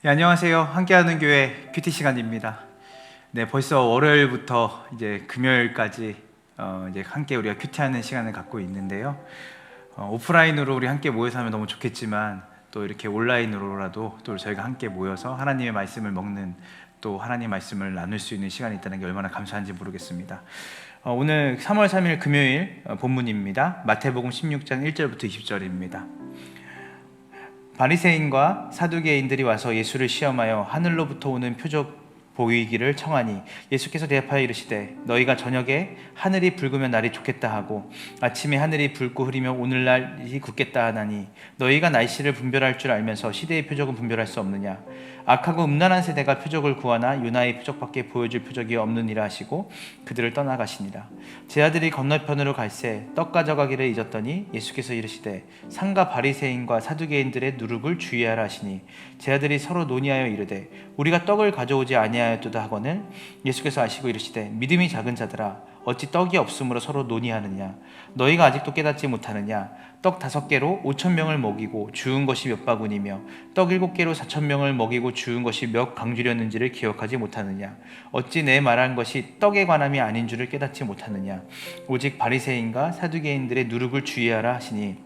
네, 안녕하세요. 함께하는 교회 큐티 시간입니다. 네, 벌써 월요일부터 이제 금요일까지 이제 함께 우리가 큐티하는 시간을 갖고 있는데요. 오프라인으로 우리 함께 모여서 하면 너무 좋겠지만 또 이렇게 온라인으로라도 또 저희가 함께 모여서 하나님의 말씀을 먹는, 또 하나님 말씀을 나눌 수 있는 시간이 있다는 게 얼마나 감사한지 모르겠습니다. 오늘 3월 3일 금요일 본문입니다. 마태복음 16장 1절부터 20절입니다. 바리새인과 사두개인들이 와서 예수를 시험하여 하늘로부터 오는 표적 보이기를 청하니 예수께서 대답하여 이르시되 너희가 저녁에 하늘이 붉으면 날이 좋겠다 하고 아침에 하늘이 붉고 흐리면 오늘날이 굳겠다 하나니 너희가 날씨를 분별할 줄 알면서 시대의 표적은 분별할 수 없느냐. 악하고 음란한 세대가 표적을 구하나 요나의 표적밖에 보여줄 표적이 없느니라 하시고 그들을 떠나가시니라. 제 아들이 건너편으로 갈새 떡 가져가기를 잊었더니 예수께서 이르시되 상가 바리새인과 사두개인들의 누룩을 주의하라 하시니 제 아들이 서로 논의하여 이르되 우리가 떡을 가져오지 아니하였도다 하거늘 예수께서 아시고 이르시되 믿음이 작은 자들아 어찌 떡이 없으므로 서로 논의하느냐. 너희가 아직도 깨닫지 못하느냐. 떡 5개로 5,000명을 먹이고 주운 것이 몇 바구니며 떡 7개로 4,000명을 먹이고 주운 것이 몇 강주렸는지를 기억하지 못하느냐. 어찌 내 말한 것이 떡에 관함이 아닌 줄을 깨닫지 못하느냐. 오직 바리새인과 사두개인들의 누룩을 주의하라 하시니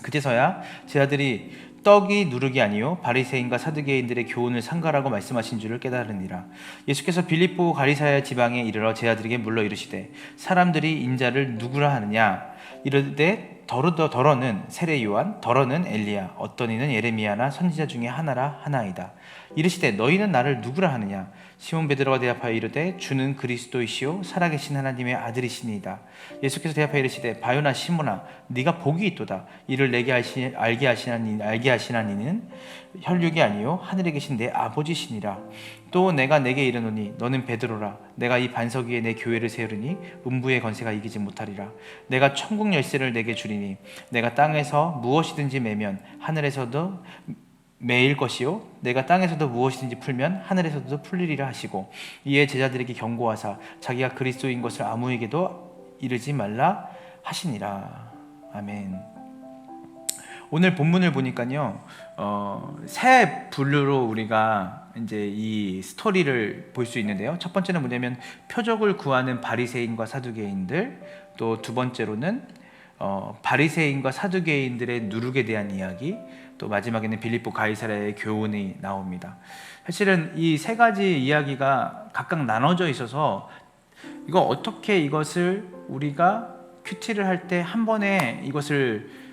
그제서야 제 아들이 떡이 누룩이 아니요 바리새인과 사두개인들의 교훈을 상가라고 말씀하신 줄을 깨달으니라. 예수께서 빌립보 가리사야 지방에 이르러 제 아들에게 물러 이르시되 사람들이 인자를 누구라 하느냐. 이르되 더러는 세례 요한, 더러는 엘리야, 어떤 이는 예레미야나 선지자 중에 하나라 하나이다. 이르시되 너희는 나를 누구라 하느냐. 시몬 베드로가 대답하여 이르되 주는 그리스도이시요 살아계신 하나님의 아들이시니이다. 예수께서 대답하여 이르시되 바요나 시몬아 네가 복이 있도다. 이를 내게 알게 하시는 이는 혈육이 아니요 하늘에 계신 내 아버지시니라. 또 내가 내게 이르노니 너는 베드로라. 내가 이 반석 위에 내 교회를 세우리니 음부의 권세가 이기지 못하리라. 내가 천국 열쇠를 내게 주리니 내가 땅에서 무엇이든지 매면 하늘에서도 매일 것이요 내가 땅에서도 무엇이든지 풀면 하늘에서도 풀리리라 하시고 이에 제자들에게 경고하사 자기가 그리스도인 것을 아무에게도 이르지 말라 하시니라. 아멘. 오늘 본문을 보니까요, 세 분류로 우리가 이제 이 스토리를 볼 수 있는데요. 첫 번째는 뭐냐면 표적을 구하는 바리새인과 사두개인들, 또 두 번째로는 바리새인과 사두개인들의 누룩에 대한 이야기, 또 마지막에는 빌립보 가이사랴의 교훈이 나옵니다. 사실은 이 세 가지 이야기가 각각 나눠져 있어서 어떻게 이것을 우리가 큐티를 할 때 한 번에 이것을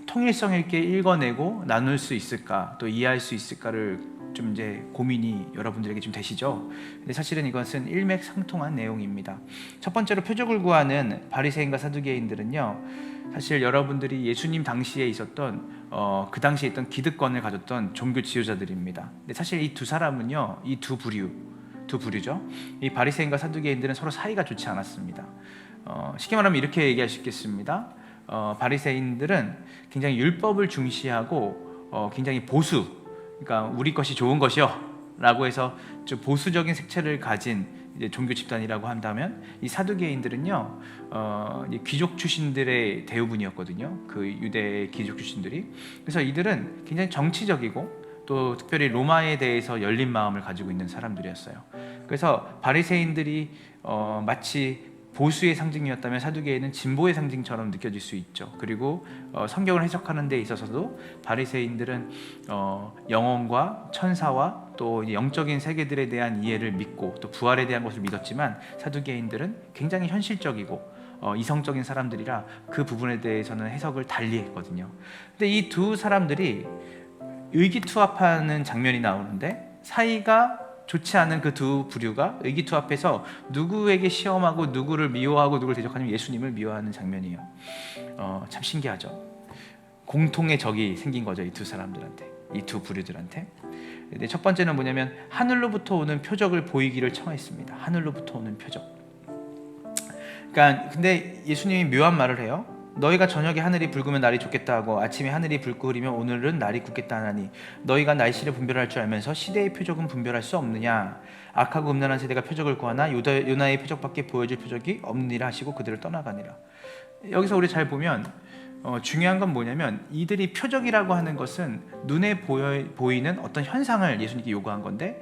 통일성 있게 읽어내고 나눌 수 있을까, 또 이해할 수 있을까를 좀 이제 고민이 여러분들에게 좀 되시죠? 근데 사실은 이것은 일맥상통한 내용입니다. 첫 번째로 표적을 구하는 바리새인과 사두개인들은요, 사실 여러분들이 예수님 당시에 있었던 그 당시에 있던 기득권을 가졌던 종교 지도자들입니다. 근데 사실 이 두 사람은요, 이 두 부류죠. 이 바리새인과 사두개인들은 서로 사이가 좋지 않았습니다. 쉽게 말하면 이렇게 얘기할 수 있겠습니다. 바리새인들은 굉장히 율법을 중시하고 굉장히 보수, 그러니까 우리 것이 좋은 것이요 라고 해서 좀 보수적인 색채를 가진 이제 종교 집단이라고 한다면, 이 사두개인들은요 귀족 출신들의 대우분이었거든요. 그 유대 귀족 출신들이. 그래서 이들은 굉장히 정치적이고 또 특별히 로마에 대해서 열린 마음을 가지고 있는 사람들이었어요. 그래서 바리새인들이 마치 보수의 상징이었다면 사두개인은 진보의 상징처럼 느껴질 수 있죠. 그리고 성경을 해석하는 데 있어서도 바리새인들은 영혼과 천사와 또 영적인 세계들에 대한 이해를 믿고 또 부활에 대한 것을 믿었지만, 사두개인들은 굉장히 현실적이고 이성적인 사람들이라 그 부분에 대해서는 해석을 달리 했거든요. 근데 이 두 사람들이 의기투합하는 장면이 나오는데, 사이가 좋지 않은 그 두 부류가 의기투합해서 누구에게 시험하고 누구를 미워하고 누구를 대적하냐면 예수님을 미워하는 장면이에요. 참 신기하죠. 공통의 적이 생긴 거죠, 이 두 사람들한테, 이 두 부류들한테. 근데 첫 번째는 뭐냐면 하늘로부터 오는 표적을 보이기를 청했습니다. 하늘로부터 오는 표적. 그러니까 근데 예수님이 묘한 말을 해요. 너희가 저녁에 하늘이 붉으면 날이 좋겠다 하고 아침에 하늘이 붉고 흐리면 오늘은 날이 굳겠다 하나니 너희가 날씨를 분별할 줄 알면서 시대의 표적은 분별할 수 없느냐. 악하고 음란한 세대가 표적을 구하나 요나의 표적밖에 보여줄 표적이 없느니라 하시고 그들을 떠나가니라. 여기서 우리 잘 보면 중요한 건 뭐냐면 이들이 표적이라고 하는 것은 눈에 보이는 어떤 현상을 예수님께 요구한 건데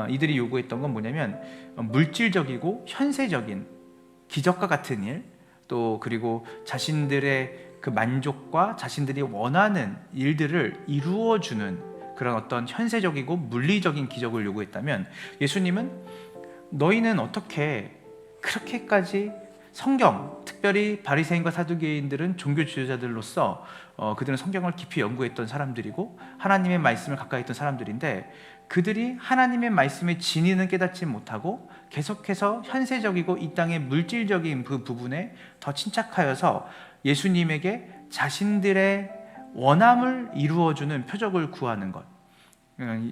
이들이 요구했던 건 뭐냐면 물질적이고 현세적인 기적과 같은 일, 또 그리고 자신들의 그 만족과 자신들이 원하는 일들을 이루어주는 그런 어떤 현세적이고 물리적인 기적을 요구했다면, 예수님은 너희는 어떻게 그렇게까지 성경, 특별히 바리새인과 사두개인들은 종교 지도자들로서 그들은 성경을 깊이 연구했던 사람들이고 하나님의 말씀을 가까이 했던 사람들인데, 그들이 하나님의 말씀의 진리는 깨닫지 못하고 계속해서 현세적이고 이 땅의 물질적인 그 부분에 더 침착하여서 예수님에게 자신들의 원함을 이루어주는 표적을 구하는 것,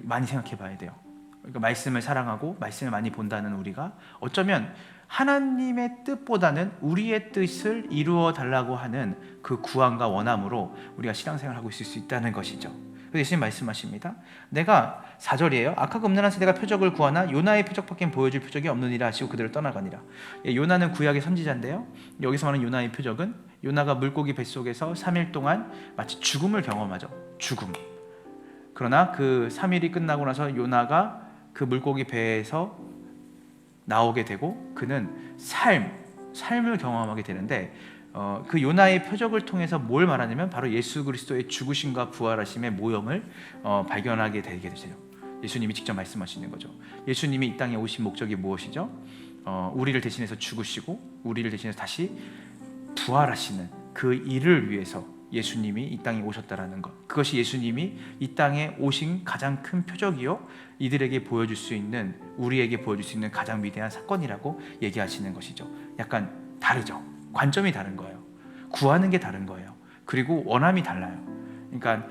많이 생각해 봐야 돼요. 그러니까 말씀을 사랑하고 말씀을 많이 본다는 우리가 어쩌면 하나님의 뜻보다는 우리의 뜻을 이루어 달라고 하는 그 구함과 원함으로 우리가 신앙생활을 하고 있을 수 있다는 것이죠. 그래서 예수님 말씀하십니다. 내가 4절이에요. 악하고 음란한 세대가 표적을 구하나 요나의 표적밖에 보여줄 표적이 없느니라 하시고 그들을 떠나가니라. 요나는 구약의 선지자인데요, 여기서 말하는 요나의 표적은 요나가 물고기 뱃속에서 3일 동안 마치 죽음을 경험하죠. 죽음. 그러나 그 3일이 끝나고 나서 요나가 그 물고기 배에서 나오게 되고 그는 삶을 경험하게 되는데, 그 요나의 표적을 통해서 뭘 말하냐면 바로 예수 그리스도의 죽으심과 부활하심의 모형을 발견하게 되게 되세요. 예수님이 직접 말씀하시는 거죠. 예수님이 이 땅에 오신 목적이 무엇이죠? 우리를 대신해서 죽으시고 우리를 대신해서 다시 부활하시는 그 일을 위해서 예수님이 이 땅에 오셨다라는 것, 그것이 예수님이 이 땅에 오신 가장 큰 표적이요, 이들에게 보여줄 수 있는, 우리에게 보여줄 수 있는 가장 위대한 사건이라고 얘기하시는 것이죠. 약간 다르죠. 관점이 다른 거예요. 구하는 게 다른 거예요. 그리고 원함이 달라요. 그러니까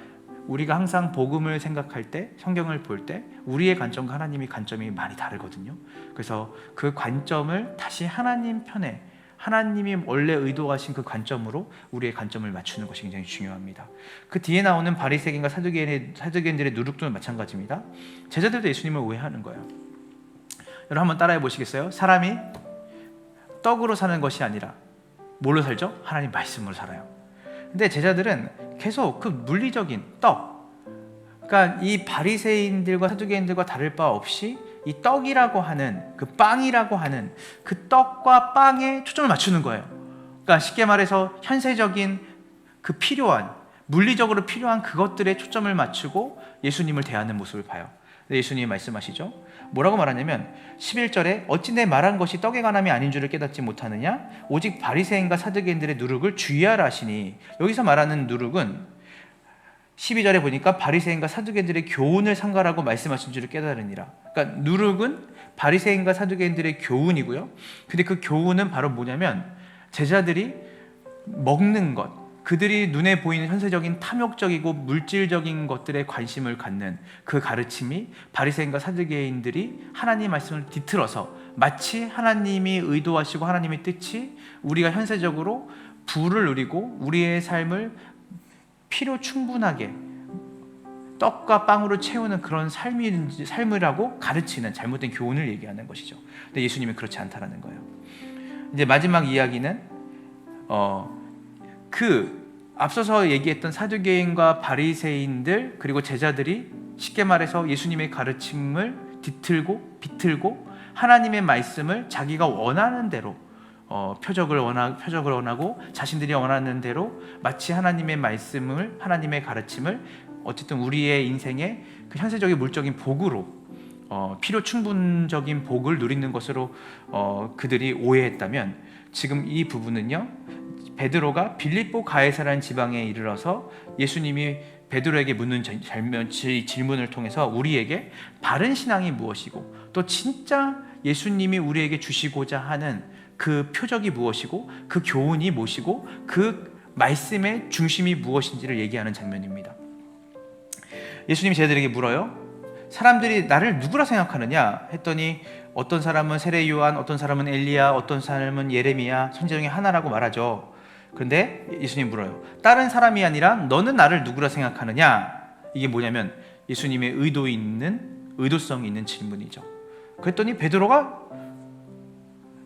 우리가 항상 복음을 생각할 때, 성경을 볼 때 우리의 관점과 하나님의 관점이 많이 다르거든요. 그래서 그 관점을 다시 하나님 편에, 하나님이 원래 의도하신 그 관점으로 우리의 관점을 맞추는 것이 굉장히 중요합니다. 그 뒤에 나오는 바리새인과 사두개인들의 누룩도 마찬가지입니다. 제자들도 예수님을 오해하는 거예요. 여러분 한번 따라해 보시겠어요? 사람이 떡으로 사는 것이 아니라 뭘로 살죠? 하나님 말씀으로 살아요. 근데 제자들은 계속 그 물리적인 떡, 그러니까 이 바리새인들과 사두개인들과 다를 바 없이 이 떡이라고 하는, 그 빵이라고 하는 그 떡과 빵에 초점을 맞추는 거예요. 그러니까 쉽게 말해서 현세적인 그 필요한, 물리적으로 필요한 그것들에 초점을 맞추고 예수님을 대하는 모습을 봐요. 예수님이 말씀하시죠. 뭐라고 말하냐면 11절에 어찌 내 말한 것이 떡에 관함이 아닌 줄을 깨닫지 못하느냐, 오직 바리새인과 사두개인들의 누룩을 주의하라 하시니, 여기서 말하는 누룩은 12절에 보니까 바리새인과 사두개인들의 교훈을 상가라고 말씀하신 줄을 깨달으니라. 그러니까 누룩은 바리새인과 사두개인들의 교훈이고요. 근데 그 교훈은 바로 뭐냐면 제자들이 먹는 것, 그들이 눈에 보이는 현세적인 탐욕적이고 물질적인 것들에 관심을 갖는 그 가르침이 바리새인과 사두개인들이 하나님 말씀을 뒤틀어서 마치 하나님이 의도하시고 하나님의 뜻이 우리가 현세적으로 부를 누리고 우리의 삶을 필요 충분하게 떡과 빵으로 채우는 그런 삶이라고 가르치는 잘못된 교훈을 얘기하는 것이죠. 근데 예수님은 그렇지 않다라는 거예요. 이제 마지막 이야기는 그 앞서서 얘기했던 사두개인과 바리새인들 그리고 제자들이 쉽게 말해서 예수님의 가르침을 뒤틀고 비틀고 하나님의 말씀을 자기가 원하는 대로 표적을 원하고 자신들이 원하는 대로 마치 하나님의 말씀을, 하나님의 가르침을 어쨌든 우리의 인생의 그 현세적인 물적인 복으로 필요 충분적인 복을 누리는 것으로 그들이 오해했다면, 지금 이 부분은요, 베드로가 빌립보 가이사라는 지방에 이르러서 예수님이 베드로에게 묻는 질문을 통해서 우리에게 바른 신앙이 무엇이고 또 진짜 예수님이 우리에게 주시고자 하는 그 표적이 무엇이고 그 교훈이 무엇이고 그 말씀의 중심이 무엇인지를 얘기하는 장면입니다. 예수님이 제자들에게 물어요. 사람들이 나를 누구라 생각하느냐 했더니 어떤 사람은 세례 요한, 어떤 사람은 엘리야, 어떤 사람은 예레미야, 선지자 중에 하나라고 말하죠. 그런데 예수님이 물어요. 다른 사람이 아니라 너는 나를 누구라 생각하느냐? 이게 뭐냐면 예수님의 의도성이 있는 질문이죠. 그랬더니 베드로가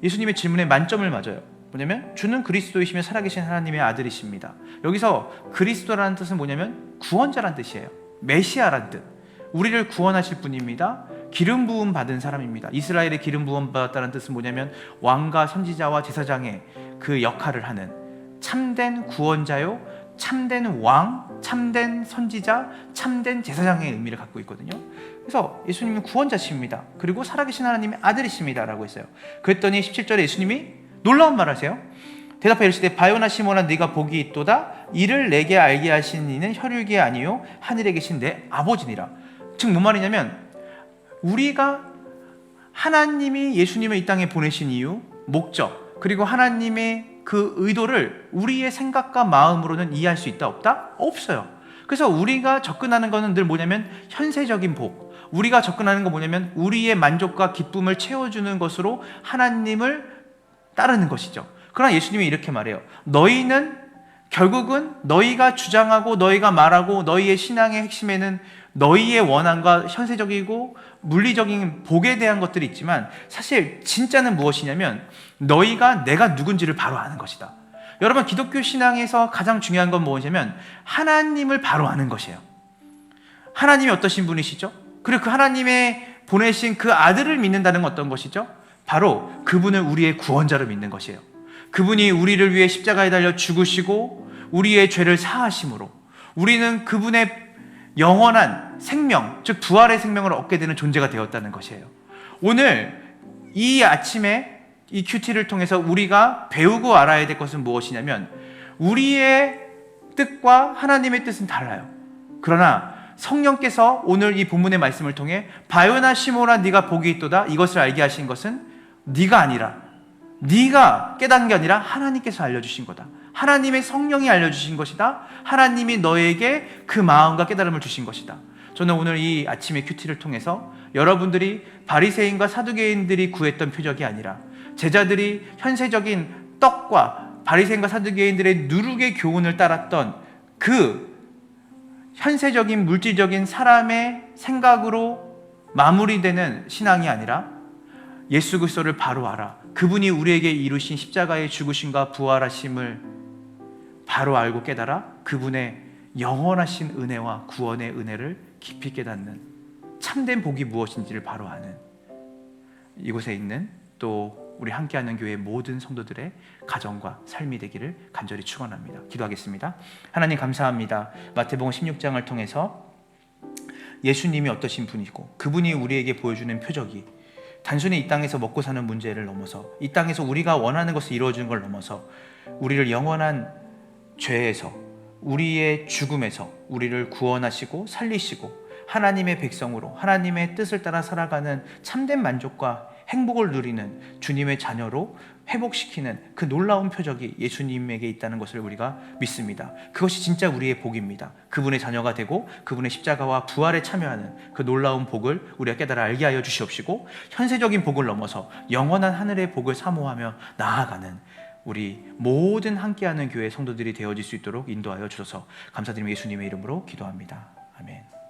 예수님의 질문에 만점을 맞아요. 뭐냐면 주는 그리스도이시며 살아계신 하나님의 아들이십니다. 여기서 그리스도라는 뜻은 뭐냐면 구원자라는 뜻이에요. 메시아라는 뜻. 우리를 구원하실 분입니다. 기름 부음 받은 사람입니다. 이스라엘의 기름 부음 받았다는 뜻은 뭐냐면 왕과 선지자와 제사장의 그 역할을 하는 참된 구원자요, 참된 왕, 참된 선지자, 참된 제사장의 의미를 갖고 있거든요. 그래서 예수님은 구원자십니다. 그리고 살아계신 하나님의 아들이십니다 라고 했어요. 그랬더니 17절에 예수님이 놀라운 말을 하세요. 대답하여 이르시되 바요나 시몬아 네가 복이 있도다. 이를 내게 알게 하신 이는 혈육이 아니요 하늘에 계신 내 아버지니라. 즉 뭔 말이냐면 우리가 하나님이 예수님을 이 땅에 보내신 이유, 목적, 그리고 하나님의 그 의도를 우리의 생각과 마음으로는 이해할 수 있다 없다? 없어요. 그래서 우리가 접근하는 것은 늘 뭐냐면 현세적인 복, 우리가 접근하는 건 뭐냐면 우리의 만족과 기쁨을 채워주는 것으로 하나님을 따르는 것이죠. 그러나 예수님이 이렇게 말해요. 너희는 결국은 너희가 주장하고 너희가 말하고 너희의 신앙의 핵심에는 너희의 원함과 현세적이고 물리적인 복에 대한 것들이 있지만 사실 진짜는 무엇이냐면 너희가 내가 누군지를 바로 아는 것이다. 여러분, 기독교 신앙에서 가장 중요한 건 무엇이냐면 하나님을 바로 아는 것이에요. 하나님이 어떠신 분이시죠? 그리고 그 하나님의 보내신 그 아들을 믿는다는 건 어떤 것이죠? 바로 그분을 우리의 구원자로 믿는 것이에요. 그분이 우리를 위해 십자가에 달려 죽으시고 우리의 죄를 사하심으로 우리는 그분의 영원한 생명, 즉 부활의 생명을 얻게 되는 존재가 되었다는 것이에요. 오늘 이 아침에 이 큐티를 통해서 우리가 배우고 알아야 될 것은 무엇이냐면 우리의 뜻과 하나님의 뜻은 달라요. 그러나 성령께서 오늘 이 본문의 말씀을 통해 바요나 시몬아 네가 복이 있도다 이것을 알게 하신 것은 네가 아니라 네가 깨닫는 게 아니라 하나님께서 알려주신 거다. 하나님의 성령이 알려주신 것이다. 하나님이 너에게 그 마음과 깨달음을 주신 것이다. 저는 오늘 이 아침의 큐티를 통해서 여러분들이 바리새인과 사두개인들이 구했던 표적이 아니라 제자들이 현세적인 떡과 바리새인과 사두개인들의 누룩의 교훈을 따랐던 그 현세적인 물질적인 사람의 생각으로 마무리되는 신앙이 아니라 예수 그리스도를 바로 알아. 그분이 우리에게 이루신 십자가의 죽으심과 부활하심을 바로 알고 깨달아 그분의 영원하신 은혜와 구원의 은혜를 깊이 깨닫는 참된 복이 무엇인지를 바로 아는 이곳에 있는 또 우리 함께하는 교회 모든 성도들의 가정과 삶이 되기를 간절히 축원합니다. 기도하겠습니다. 하나님 감사합니다. 마태복음 16장을 통해서 예수님이 어떠신 분이고 그분이 우리에게 보여주는 표적이 단순히 이 땅에서 먹고 사는 문제를 넘어서 이 땅에서 우리가 원하는 것을 이루어주는 걸 넘어서 우리를 영원한 죄에서 우리의 죽음에서 우리를 구원하시고 살리시고 하나님의 백성으로 하나님의 뜻을 따라 살아가는 참된 만족과 행복을 누리는 주님의 자녀로 회복시키는 그 놀라운 표적이 예수님에게 있다는 것을 우리가 믿습니다. 그것이 진짜 우리의 복입니다. 그분의 자녀가 되고 그분의 십자가와 부활에 참여하는 그 놀라운 복을 우리가 깨달아 알게 하여 주시옵시고 현세적인 복을 넘어서 영원한 하늘의 복을 사모하며 나아가는 우리 모든 함께하는 교회 성도들이 되어질 수 있도록 인도하여 주셔서 감사드리며 예수님의 이름으로 기도합니다. 아멘.